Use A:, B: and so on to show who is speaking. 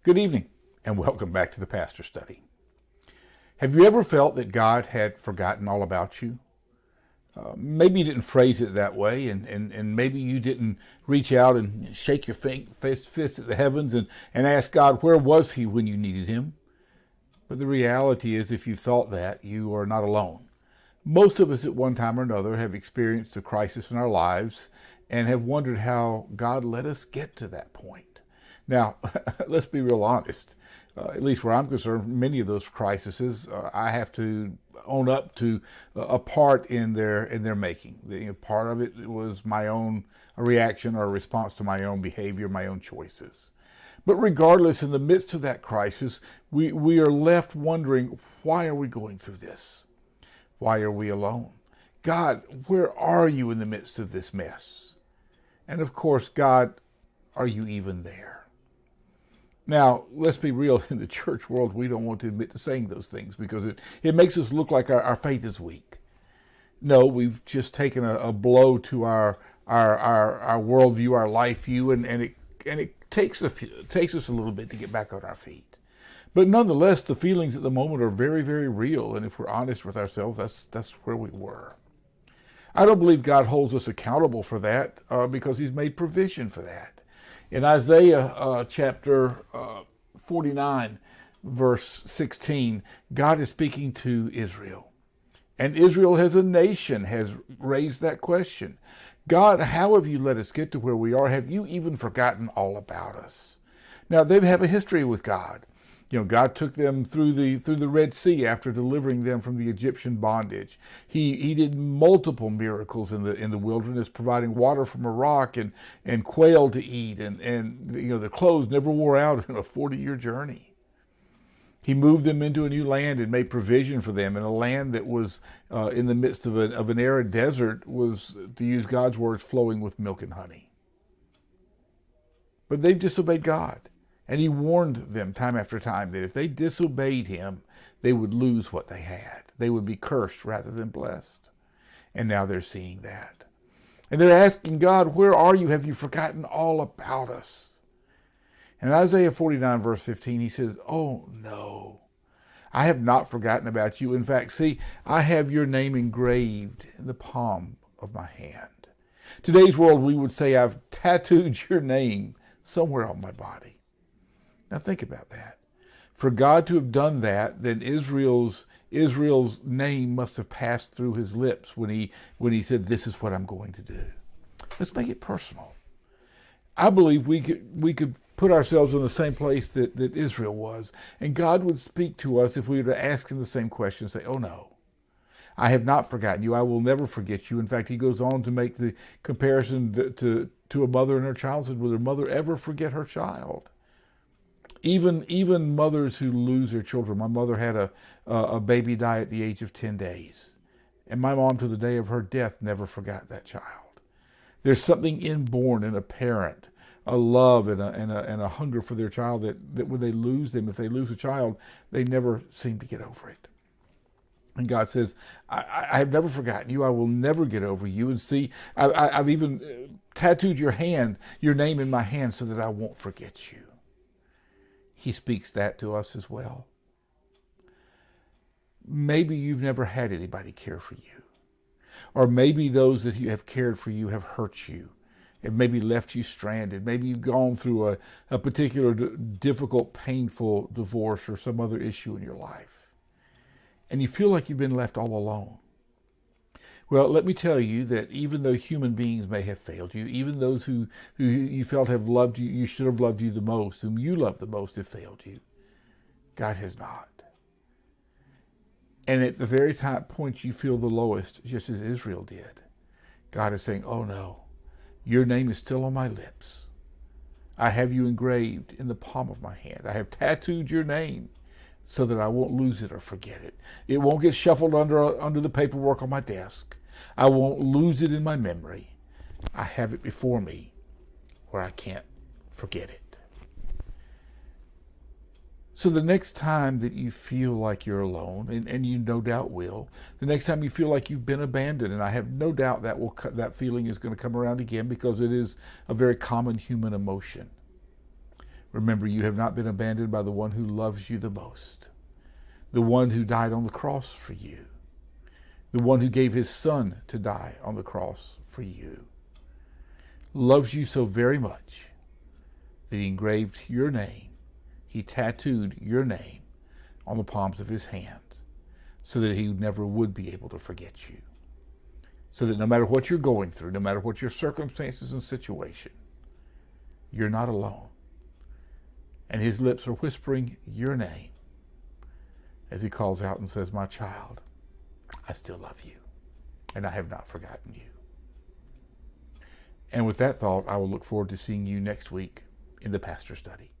A: Good evening, and welcome back to the Pastor Study. Have you ever felt that God had forgotten all about you? Maybe you didn't phrase it that way, and maybe you didn't reach out and shake your fist at the heavens and ask God, where was he when you needed him? But the reality is, if you thought that, you are not alone. Most of us at one time or another have experienced a crisis in our lives and have wondered how God let us get to that point. Now, let's be real honest. At least where I'm concerned, many of those crises, I have to own up to a part in their making. Part of it was my own reaction or response to my own behavior, my own choices. But regardless, in the midst of that crisis, we are left wondering, why are we going through this? Why are we alone? God, where are you in the midst of this mess? And of course, God, are you even there? Now, let's be real, in the church world, we don't want to admit to saying those things because it makes us look like our faith is weak. No, we've just taken a blow to our worldview, our life view, and it takes us a little bit to get back on our feet. But nonetheless, the feelings at the moment are very, very real, and if we're honest with ourselves, that's where we were. I don't believe God holds us accountable for that because he's made provision for that. In Isaiah chapter 49, verse 16, God is speaking to Israel. And Israel as a nation has raised that question. God, how have you let us get to where we are? Have you even forgotten all about us? Now, they have a history with God. God took them through the Red Sea after delivering them from the Egyptian bondage. He did multiple miracles in the wilderness, providing water from a rock and quail to eat, and the clothes never wore out in a 40-year journey. He moved them into a new land and made provision for them in a land that was in the midst of an arid desert, was, to use God's words, flowing with milk and honey. But they've disobeyed God. And he warned them time after time that if they disobeyed him, they would lose what they had. They would be cursed rather than blessed. And now they're seeing that. And they're asking God, where are you? Have you forgotten all about us? And in Isaiah 49, verse 15, he says, oh no, I have not forgotten about you. In fact, see, I have your name engraved in the palm of my hand. Today's world, we would say, I've tattooed your name somewhere on my body. Now think about that. For God to have done that, then Israel's name must have passed through his lips when he said, this is what I'm going to do. Let's make it personal. I believe we could put ourselves in the same place that Israel was, and God would speak to us if we were to ask him the same question and say, oh no, I have not forgotten you. I will never forget you. In fact, he goes on to make the comparison to a mother and her child. Said, will their mother ever forget her child? Even mothers who lose their children. My mother had a baby die at the age of 10 days. And my mom, to the day of her death, never forgot that child. There's something inborn in a parent, a love and a hunger for their child that when they lose them, if they lose a child, they never seem to get over it. And God says, I have never forgotten you. I will never get over you. And see, I've even tattooed your name in my hand so that I won't forget you. He speaks that to us as well. Maybe you've never had anybody care for you. Or maybe those that you have cared for you have hurt you. Have maybe left you stranded. Maybe you've gone through a particular difficult, painful divorce or some other issue in your life. And you feel like you've been left all alone. Well, let me tell you that even though human beings may have failed you, even those who you felt have loved you, you should have loved you the most, whom you love the most, have failed you, God has not. And at the very point you feel the lowest, just as Israel did, God is saying, oh no, your name is still on my lips. I have you engraved in the palm of my hand. I have tattooed your name so that I won't lose it or forget it. It won't get shuffled under the paperwork on my desk. I won't lose it in my memory. I have it before me where I can't forget it. So the next time that you feel like you're alone, and you no doubt will, the next time you feel like you've been abandoned, and I have no doubt that feeling is going to come around again because it is a very common human emotion. Remember, you have not been abandoned by the one who loves you the most, the one who died on the cross for you, the one who gave his son to die on the cross for you, loves you so very much that he engraved your name, he tattooed your name on the palms of his hands so that he never would be able to forget you. So that no matter what you're going through, no matter what your circumstances and situation, you're not alone. And his lips are whispering your name as he calls out and says, my child, I still love you, and I have not forgotten you. And with that thought, I will look forward to seeing you next week in the Pastor Study.